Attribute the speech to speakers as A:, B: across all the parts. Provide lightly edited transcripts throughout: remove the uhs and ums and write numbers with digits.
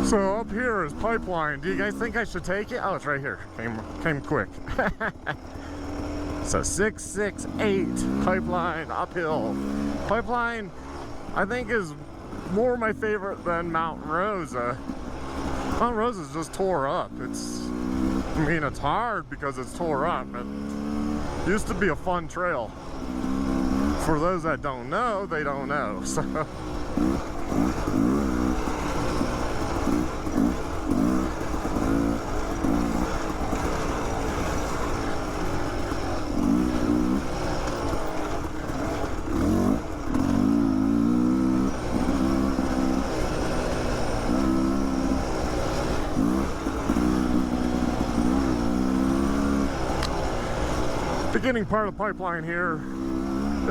A: So up here is pipeline. Do you guys think I should take it? Oh, it's right here. Came quick. So 668 pipeline uphill. Pipeline, I think, is more my favorite than Mount Rosa. Mount Rosa's just tore up. I mean, it's hard because it's tore up. It used to be a fun trail. For those that don't know, they don't know. So. Beginning part of the pipeline here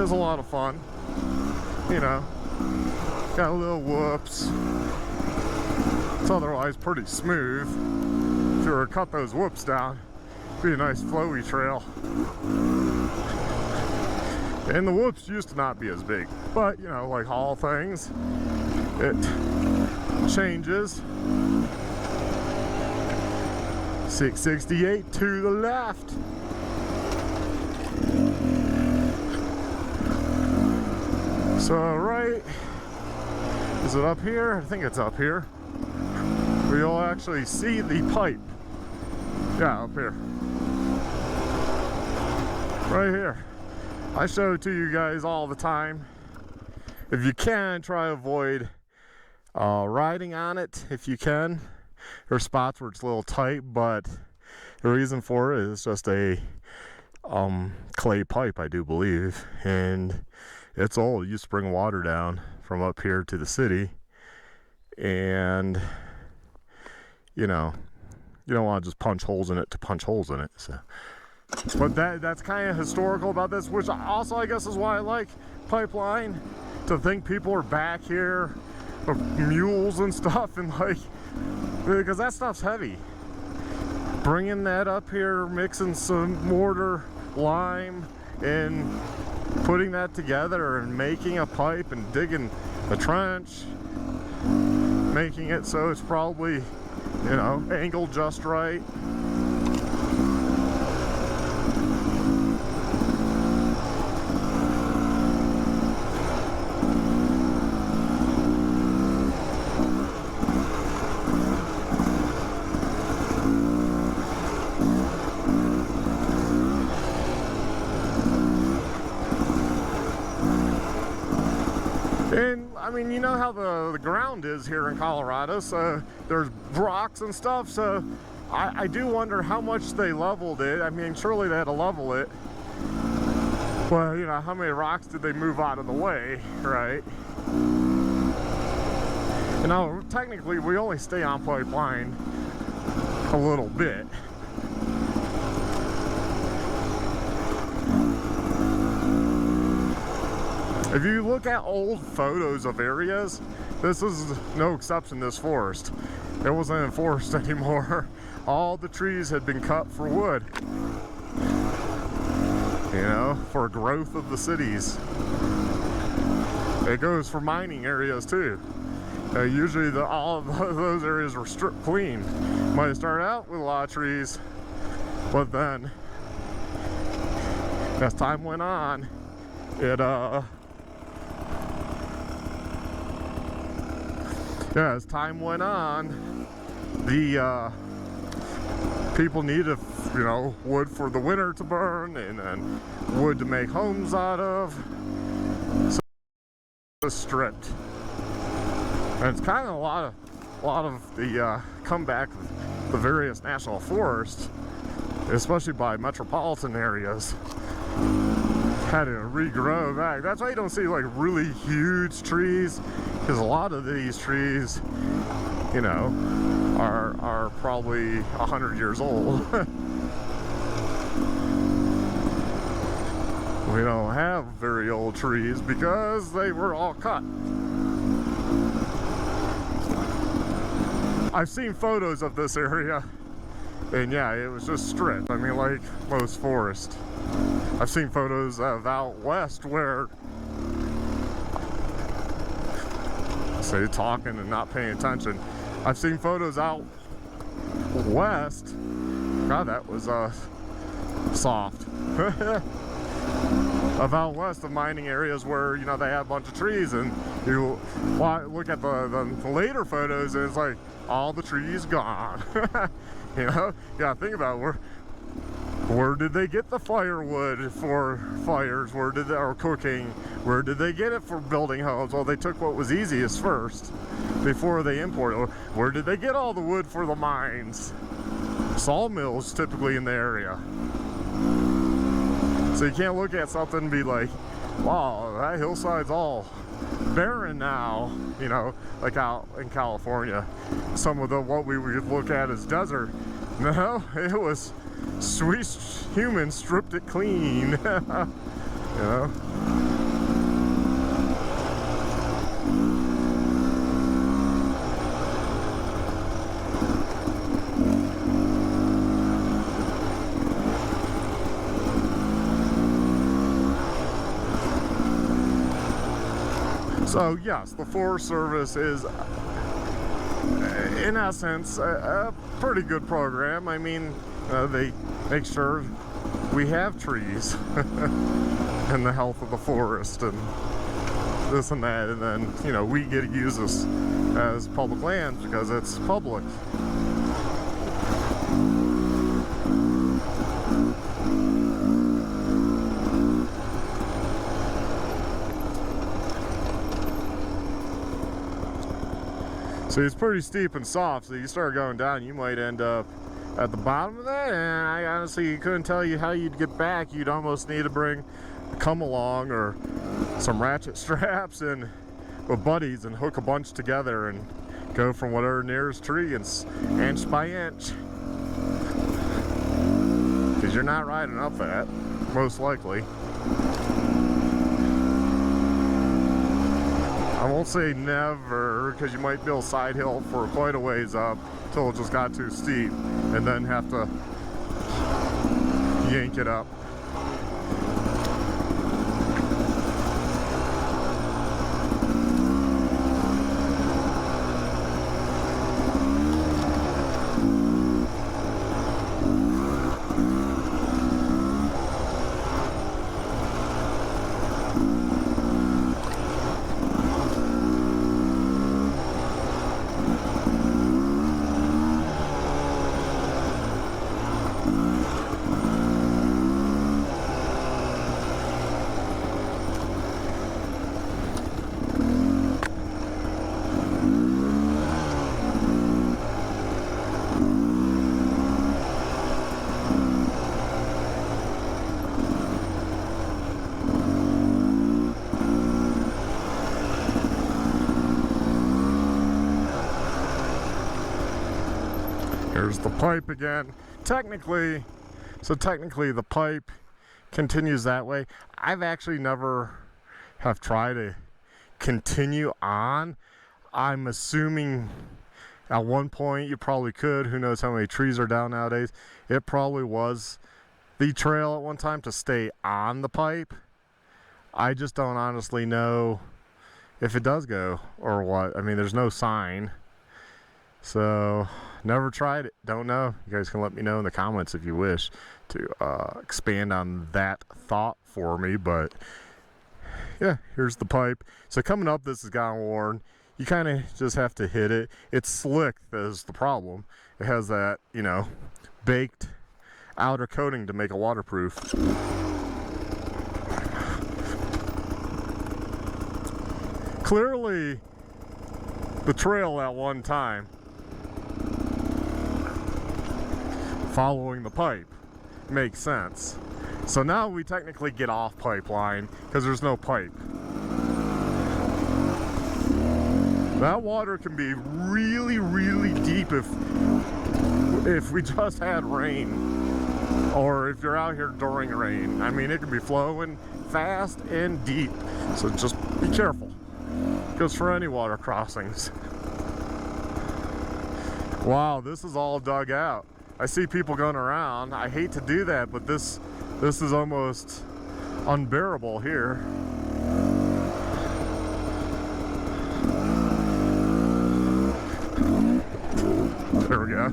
A: is a lot of fun. You know, got a little whoops. It's otherwise pretty smooth. If you were to cut those whoops down, it'd be a nice flowy trail. And the whoops used to not be as big, but you know, like all things, it changes. 668 to the left. So right, is it up here? I think it's up here. We'll actually see the pipe. Yeah, up here. Right here. I show it to you guys all the time. If you can, try to avoid riding on it if you can. There are spots where it's a little tight, but the reason for it is just a clay pipe, I do believe, and it's old. You spring water down from up here to the city, and you know, you don't want to just punch holes in it to punch holes in it. So, but that's kind of historical about this, which also I guess is why I like pipeline. To think people are back here with mules and stuff, and like, because that stuff's heavy. Bringing that up here, mixing some mortar, lime, and putting that together and making a pipe and digging a trench, making it so it's probably, you know, angled just right. And I mean, you know how the ground is here in Colorado, so there's rocks and stuff, so I do wonder how much they leveled it. I mean, surely they had to level it. Well, you know, how many rocks did they move out of the way, right? And now, technically, we only stay on pipeline a little bit. If you look at old photos of areas, this is no exception, this forest. It wasn't in forest anymore. All the trees had been cut for wood. You know, for growth of the cities. It goes for mining areas too. Usually all of those areas were stripped clean. Might start out with a lot of trees, but then as time went on, as time went on, the people needed, you know, wood for the winter to burn, and then wood to make homes out of. So it's stripped, and it's kind of a lot of the comeback of the various national forests, especially by metropolitan areas, had to regrow back. That's why you don't see like really huge trees, because a lot of these trees, you know, are probably 100 years old. We don't have very old trees because they were all cut. I've seen photos of this area, and yeah, it was just stripped. I mean, like most forests. I've seen photos of out west where, say, talking and not paying attention, I've seen photos out west. God, that was soft. Of out west of mining areas where, you know, they have a bunch of trees, and you look at the later photos and it's like all the trees gone. You know, you gotta think about where did they get the firewood for fires? Where did they, or cooking? Where did they get it for building homes? Well, they took what was easiest first before they imported. Where did they get all the wood for the mines? Sawmills typically in the area. So you can't look at something and be like, wow, that hillside's all barren now, you know, like out in California. Some of what we would look at as desert. No, it was sweet humans stripped it clean. You know? So yes, the Forest Service is, in essence, a pretty good program. I mean, they make sure we have trees and the health of the forest and this and that, and then, you know, we get to use this as public lands because it's public. So it's pretty steep and soft, so you start going down, you might end up at the bottom of that, and I honestly couldn't tell you how you'd get back. You'd almost need to bring a come along or some ratchet straps and with buddies and hook a bunch together and go from whatever nearest tree and inch by inch. Because you're not riding up that, most likely. I won't say never, because you might build side hill for quite a ways up till it just got too steep and then have to yank it up. Here's the pipe again. Technically the pipe continues that way. I've actually never have tried to continue on. I'm assuming at one point you probably could. Who knows how many trees are down nowadays. It probably was the trail at one time to stay on the pipe. I just don't honestly know if it does go or what. I mean, there's no sign. So, never tried it. Don't know. You guys can let me know in the comments if you wish to expand on that thought for me. But, yeah, here's the pipe. So, coming up, this has gotten worn. You kind of just have to hit it. It's slick, is the problem. It has that, you know, baked outer coating to make it waterproof. Clearly, the trail at one time following the pipe makes sense. So now we technically get off pipeline because there's no pipe. That water can be really, really deep if we just had rain, or if you're out here during rain. I mean, it can be flowing fast and deep, so just be careful. Goes for any water crossings. Wow, this is all dug out. I see people going around. I hate to do that, but this is almost unbearable here. There we go.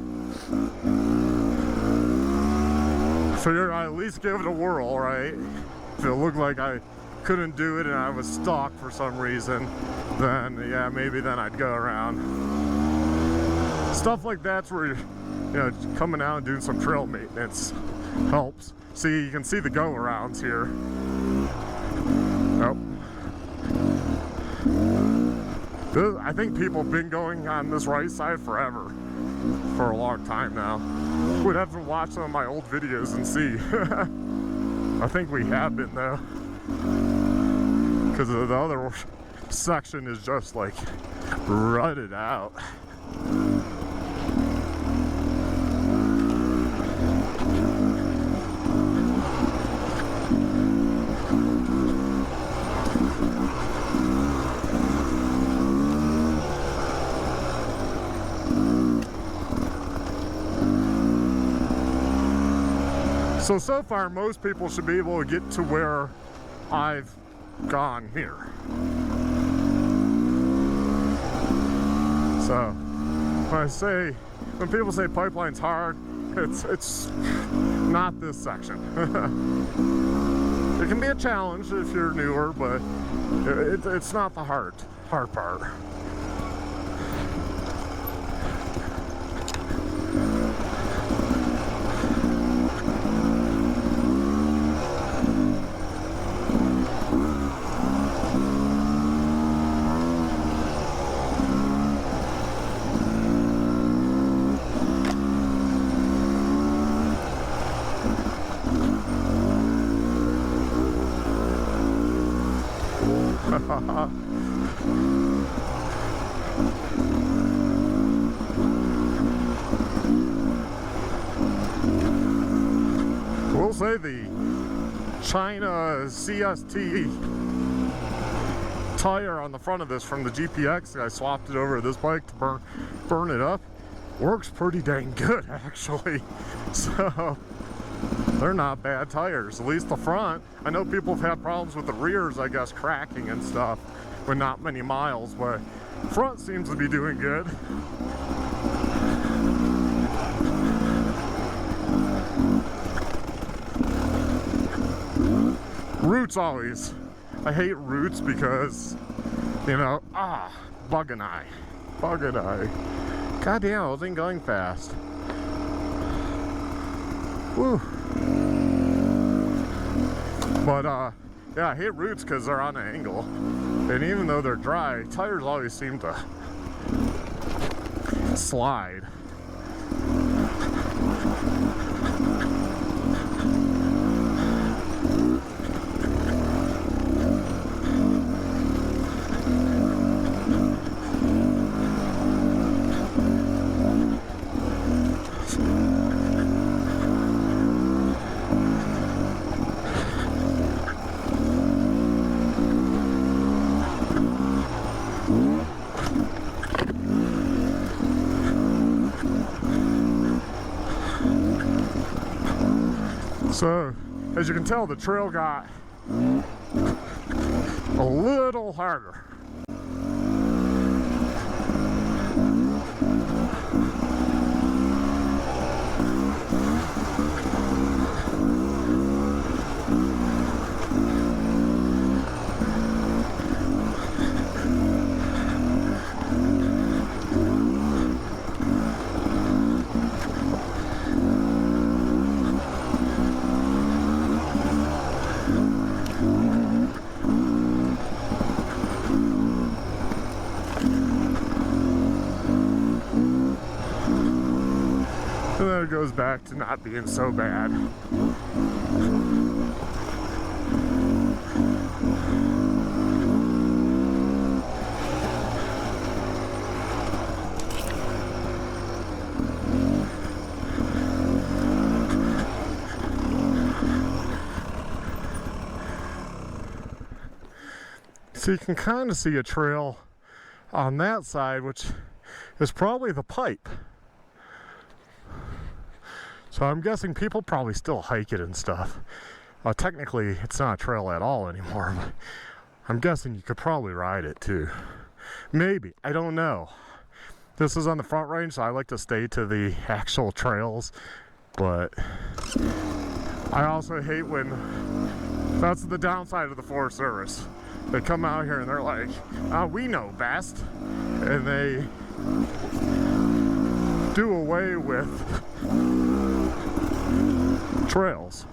A: Figured I'd at least give it a whirl, right? If it looked like I couldn't do it and I was stuck for some reason, then yeah, maybe then I'd go around. Stuff like that's where you're, you know, coming out and doing some trail maintenance helps. See, you can see the go-arounds here. Nope. I think people have been going on this right side forever, for a long time now. We'd have to watch some of my old videos and see. I think we have been though, because the other section is just like rutted out. So far, most people should be able to get to where I've gone here. So, when people say pipeline's hard, it's not this section. It can be a challenge if you're newer, but it's not the hard part. We'll say the China CST tire on the front of this from the GPX, I swapped it over to this bike to burn it up, works pretty dang good actually. So they're not bad tires, at least the front. I know people have had problems with the rears, I guess, cracking and stuff with not many miles, but front seems to be doing good. Roots always. I hate roots because, you know, bug an eye. Bug an eye. God damn, I wasn't going fast. Woo. But, yeah, I hate roots because they're on an angle. And even though they're dry, tires always seem to slide. So, as you can tell, the trail got a little harder. And then it goes back to not being so bad. So you can kind of see a trail on that side, which is probably the pipe. So I'm guessing people probably still hike it and stuff. Technically, it's not a trail at all anymore, but I'm guessing you could probably ride it too. Maybe, I don't know. This is on the front range, so I like to stay to the actual trails, but I also hate when, that's the downside of the Forest Service. They come out here and they're like, oh, we know best, and they do away with trails.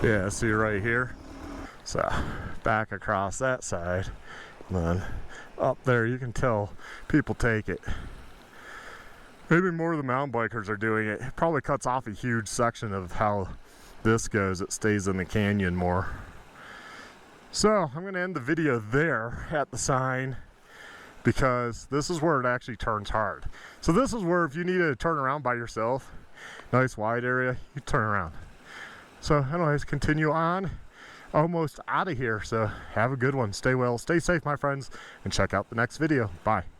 A: Yeah, see right here. So back across that side, and then up there you can tell people take it. Maybe more of the mountain bikers are doing it. It probably cuts off a huge section of how this goes. It stays in the canyon more. So I'm going to end the video there at the sign, because this is where it actually turns hard. So this is where if you need to turn around by yourself, nice wide area, you turn around. So anyways, continue on. Almost out of here, so have a good one. Stay well, stay safe, my friends, and check out the next video. Bye.